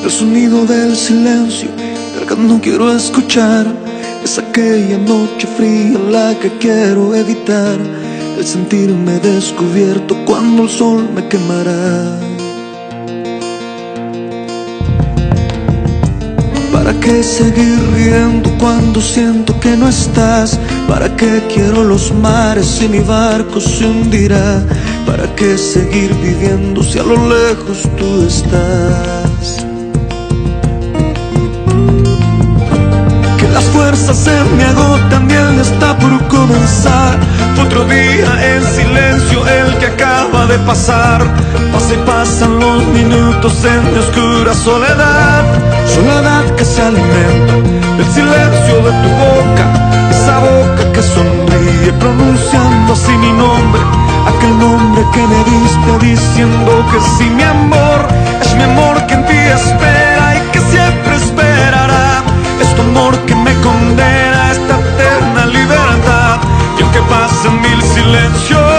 El sonido del silencio, el que no quiero escuchar. Es aquella noche fría la que quiero evitar. El sentirme descubierto cuando el sol me quemará. ¿Para qué seguir riendo cuando siento que no estás? ¿Para qué quiero los mares si mi barco se hundirá? ¿Para qué seguir viviendo si a lo lejos tú estás? Que las fuerzas se me agotan y el día está por comenzar. Otro día en silencio el que acaba de pasar. Pasa y pasan los minutos en mi oscura soledad. Soledad que se alimenta del silencio de tu boca, esa boca que sonríe pronunciando así mi nombre, aquel nombre que me diste diciendo que sí, mi amor. Es mi amor que en ti espera y que siempre esperará. Es tu amor que me condena a esta eterna libertad. Y aunque pasen mil silencios,